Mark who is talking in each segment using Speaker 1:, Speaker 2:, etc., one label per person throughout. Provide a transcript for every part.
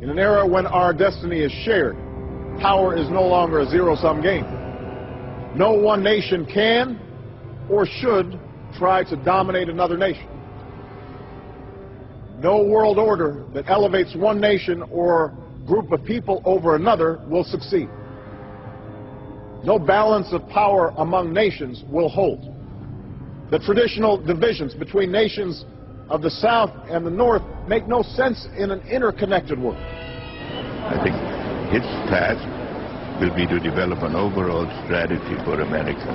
Speaker 1: In an era when our destiny is shared, power is no longer a zero-sum game. No one nation can or should try to dominate another nation. No world order that elevates one nation or group of people over another will succeed. No balance of power among nations will hold. The traditional divisions between nations of the South and the North make no sense in an interconnected world.
Speaker 2: I think his task will be to develop an overall strategy for America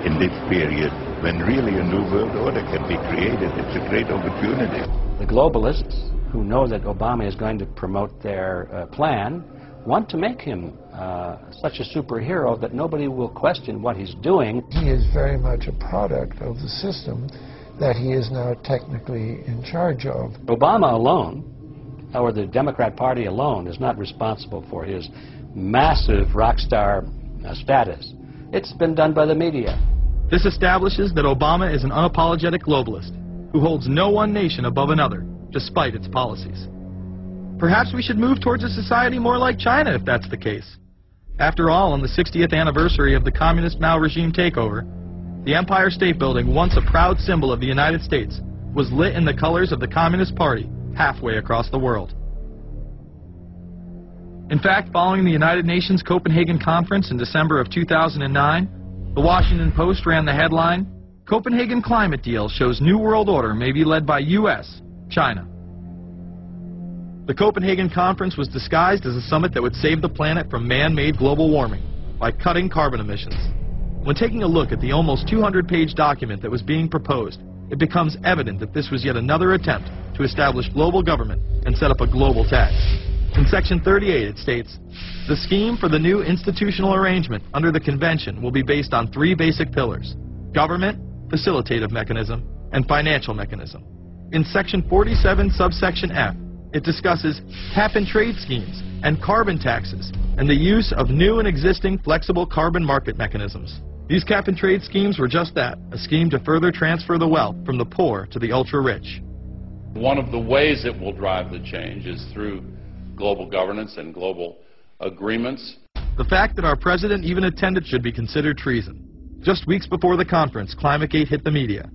Speaker 2: in this period when really a new world order can be created. It's a great opportunity.
Speaker 3: The globalists, who know that Obama is going to promote their plan, want to make him such a superhero that nobody will question what he's doing.
Speaker 4: He is very much a product of the system that he is now technically in charge of.
Speaker 3: Obama alone, or the Democrat Party alone, is not responsible for his massive rock star status. It's been done by the media.
Speaker 5: This establishes that Obama is an unapologetic globalist who holds no one nation above another, despite its policies. Perhaps we should move towards a society more like China if that's the case. After all, on the 60th anniversary of the Communist Mao regime takeover, the Empire State Building, once a proud symbol of the United States, was lit in the colors of the Communist Party halfway across the world. In fact, following the United Nations Copenhagen Conference in December of 2009, the Washington Post ran the headline, "Copenhagen Climate Deal Shows New World Order May Be Led by U.S., China." The Copenhagen Conference was disguised as a summit that would save the planet from man-made global warming by cutting carbon emissions. When taking a look at the almost 200-page document that was being proposed, it becomes evident that this was yet another attempt to establish global government and set up a global tax. In Section 38, it states, "The scheme for the new institutional arrangement under the Convention will be based on three basic pillars: government, facilitative mechanism, and financial mechanism." In Section 47, subsection F, it discusses cap-and-trade schemes and carbon taxes and the use of new and existing flexible carbon market mechanisms. These cap-and-trade schemes were just that, a scheme to further transfer the wealth from the poor to the ultra-rich.
Speaker 6: One of the ways it will drive the change is through global governance and global agreements.
Speaker 5: The fact that our president even attended should be considered treason. Just weeks before the conference, ClimateGate hit the media.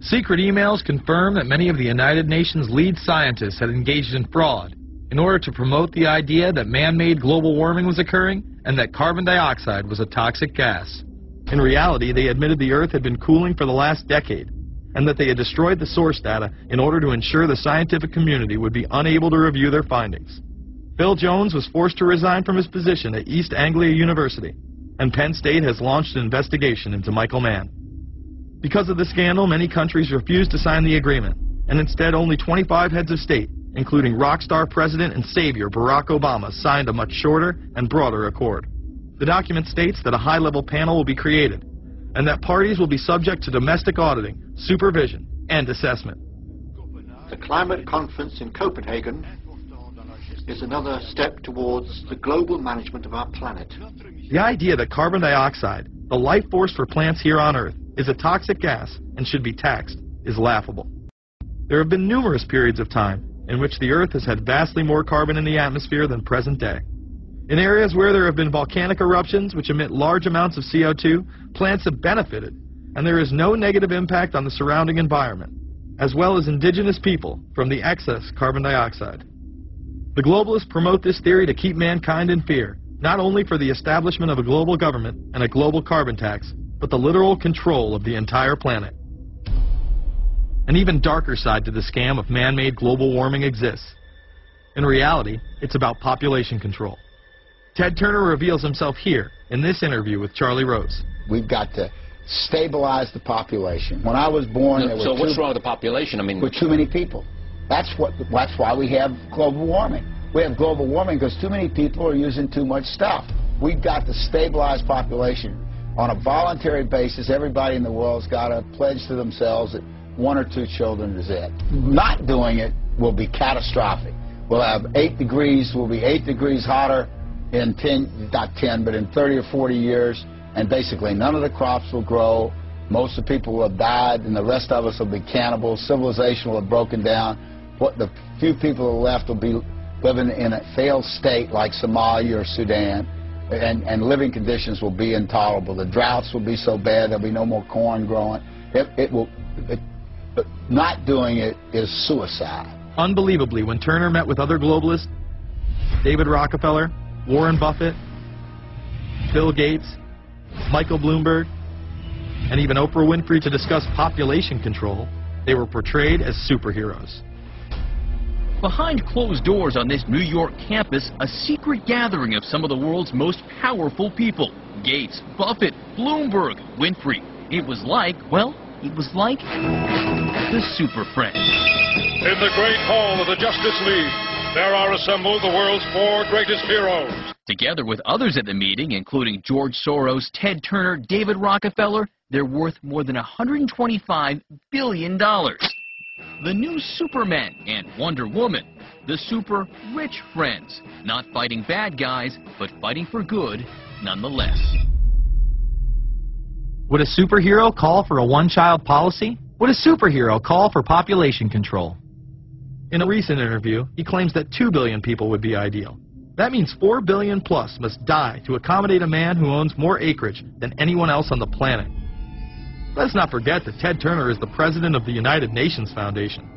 Speaker 5: Secret emails confirm that many of the United Nations lead scientists had engaged in fraud in order to promote the idea that man-made global warming was occurring and that carbon dioxide was a toxic gas. In reality, they admitted the Earth had been cooling for the last decade and that they had destroyed the source data in order to ensure the scientific community would be unable to review their findings. Bill Jones was forced to resign from his position at East Anglia University, and Penn State has launched an investigation into Michael Mann. Because of the scandal, many countries refused to sign the agreement, and instead only 25 heads of state, including rock star President and Savior Barack Obama, signed a much shorter and broader accord. The document states that a high-level panel will be created, and that parties will be subject to domestic auditing, supervision, and assessment.
Speaker 7: The climate conference in Copenhagen is another step towards the global management of our planet.
Speaker 5: The idea that carbon dioxide, the life force for plants here on Earth, is a toxic gas and should be taxed is laughable. There have been numerous periods of time in which the Earth has had vastly more carbon in the atmosphere than present day. In areas where there have been volcanic eruptions which emit large amounts of CO2, plants have benefited, and there is no negative impact on the surrounding environment, as well as indigenous people from the excess carbon dioxide. The globalists promote this theory to keep mankind in fear, not only for the establishment of a global government and a global carbon tax, but the literal control of the entire planet. An even darker side to the scam of man-made global warming exists. In reality, it's about population control. Ted Turner reveals himself here in this interview with Charlie Rose.
Speaker 8: We've got to stabilize the population. When I was born, there were
Speaker 9: what's wrong with the population? I mean,
Speaker 8: with too many people. That's why we have global warming. We have global warming because too many people are using too much stuff. We've got to stabilize population. On a voluntary basis, everybody in the world's got to pledge to themselves that 1 or 2 children is it. Not doing it will be catastrophic. We'll have 8 degrees, we'll be 8 degrees hotter in 30 or 40 years, and basically none of the crops will grow. Most of the people will have died, and the rest of us will be cannibals. Civilization will have broken down. What the few people who are left will be living in a failed state like Somalia or Sudan, and living conditions will be intolerable. The droughts will be so bad there'll be no more corn growing. Not doing it is suicide.
Speaker 5: Unbelievably, when Turner met with other globalists, David Rockefeller, Warren Buffett, Bill Gates, Michael Bloomberg, and even Oprah Winfrey to discuss population control, they were portrayed as superheroes.
Speaker 9: Behind closed doors on this New York campus, a secret gathering of some of the world's most powerful people. Gates, Buffett, Bloomberg, Winfrey. It was like, well, it was like the Super Friends.
Speaker 10: In the great hall of the Justice League, there are assembled the world's 4 greatest heroes.
Speaker 9: Together with others at the meeting, including George Soros, Ted Turner, David Rockefeller, they're worth more than $125 billion. The new Superman and Wonder Woman, the super rich friends, not fighting bad guys, but fighting for good nonetheless.
Speaker 5: Would a superhero call for a one-child policy? Would a superhero call for population control? In a recent interview, he claims that 2 billion people would be ideal. That means 4 billion plus must die to accommodate a man who owns more acreage than anyone else on the planet. Let's not forget that Ted Turner is the president of the United Nations Foundation.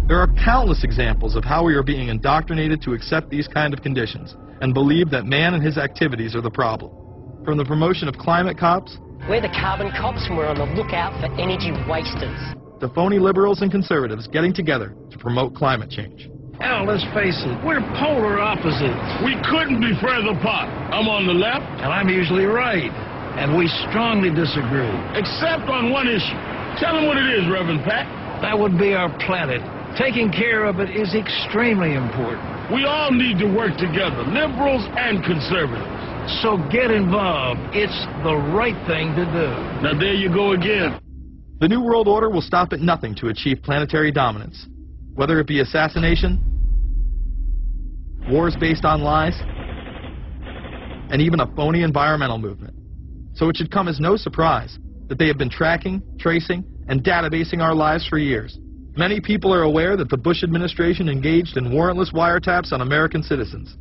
Speaker 5: There are countless examples of how we are being indoctrinated to accept these kind of conditions and believe that man and his activities are the problem. From the promotion of climate cops,
Speaker 11: we're the carbon cops and we're on the lookout for energy wasters,
Speaker 5: to phony liberals and conservatives getting together to promote climate change.
Speaker 12: Hell, let's face it, we're polar opposites.
Speaker 10: We couldn't be further apart. I'm on the left,
Speaker 12: and I'm usually right. And we strongly disagree.
Speaker 10: Except on one issue. Tell them what it is, Reverend Pat.
Speaker 12: That would be our planet. Taking care of it is extremely important.
Speaker 10: We all need to work together, liberals and conservatives.
Speaker 12: So get involved. It's the right thing to do.
Speaker 10: Now there you go again.
Speaker 5: The New World Order will stop at nothing to achieve planetary dominance. Whether it be assassination, wars based on lies, and even a phony environmental movement. So it should come as no surprise that they have been tracking, tracing, and databasing our lives for years. Many people are aware that the Bush administration engaged in warrantless wiretaps on American citizens.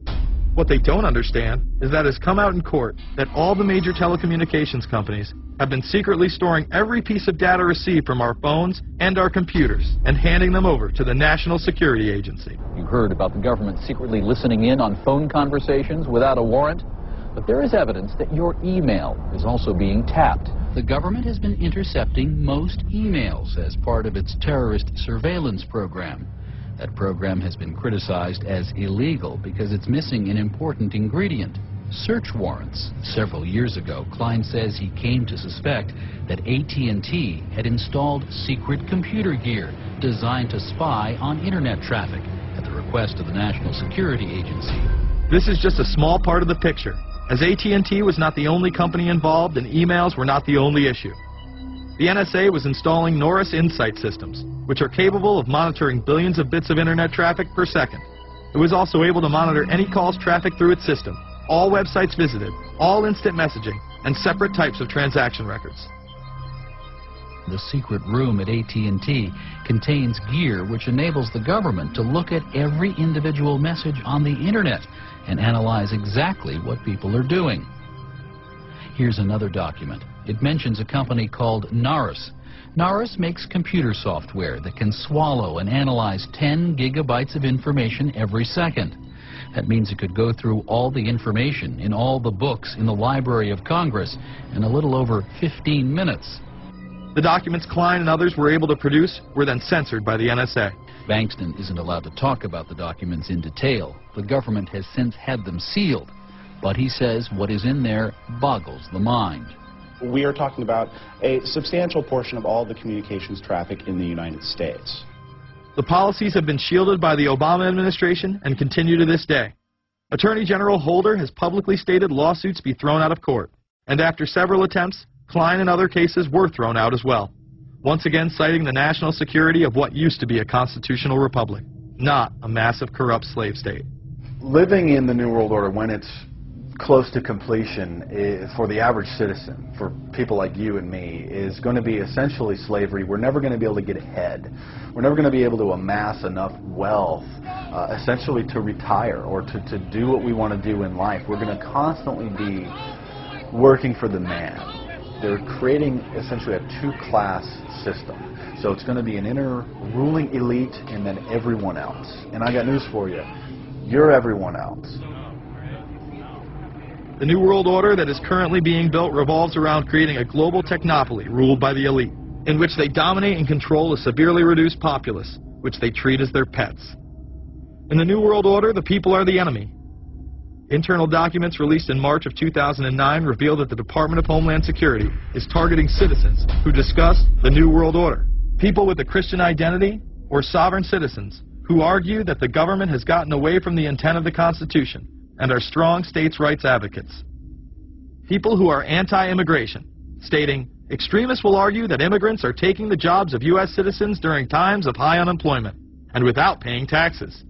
Speaker 5: What they don't understand is that it has come out in court that all the major telecommunications companies have been secretly storing every piece of data received from our phones and our computers and handing them over to the National Security Agency.
Speaker 13: You heard about the government secretly listening in on phone conversations without a warrant, but there is evidence that your email is also being tapped.
Speaker 14: The government has been intercepting most emails as part of its terrorist surveillance program. That program has been criticized as illegal because it's missing an important ingredient: search warrants. Several years ago, Klein says he came to suspect that AT&T had installed secret computer gear designed to spy on internet traffic at the request of the National Security Agency.
Speaker 5: This is just a small part of the picture, as AT&T was not the only company involved and emails were not the only issue. The NSA was installing Norris Insight systems, which are capable of monitoring billions of bits of internet traffic per second. It was also able to monitor any calls trafficked through its system, all websites visited, all instant messaging, and separate types of transaction records.
Speaker 14: The secret room at AT&T contains gear which enables the government to look at every individual message on the internet and analyze exactly what people are doing. Here's another document. It mentions a company called Norris. Norris makes computer software that can swallow and analyze 10 gigabytes of information every second. That means it could go through all the information in all the books in the Library of Congress in a little over 15 minutes.
Speaker 5: The documents Klein and others were able to produce were then censored by the NSA.
Speaker 14: Bankston isn't allowed to talk about the documents in detail. The government has since had them sealed. But he says what is in there boggles the mind.
Speaker 15: We are talking about a substantial portion of all the communications traffic in the United States.
Speaker 5: The policies have been shielded by the Obama administration and continue to this day. Attorney General Holder has publicly stated lawsuits be thrown out of court. And after several attempts, Klein and other cases were thrown out as well. Once again citing the national security of what used to be a constitutional republic, not a massive corrupt slave state.
Speaker 16: Living in the New World Order when it's close to completion for the average citizen, for people like you and me, is going to be essentially slavery. We're never going to be able to get ahead. We're never going to be able to amass enough wealth essentially to retire or to do what we want to do in life. We're going to constantly be working for the man. They're creating essentially a two-class system. So it's going to be an inner ruling elite and then everyone else. And I got news for you. You're everyone else.
Speaker 5: The New World Order that is currently being built revolves around creating a global technopoly ruled by the elite, in which they dominate and control a severely reduced populace, which they treat as their pets. In the New World Order, the people are the enemy. Internal documents released in March of 2009 reveal that the Department of Homeland Security is targeting citizens who discuss the New World Order, people with a Christian identity or sovereign citizens who argue that the government has gotten away from the intent of the Constitution and are strong states' rights advocates. People who are anti-immigration, stating, extremists will argue that immigrants are taking the jobs of U.S. citizens during times of high unemployment and without paying taxes.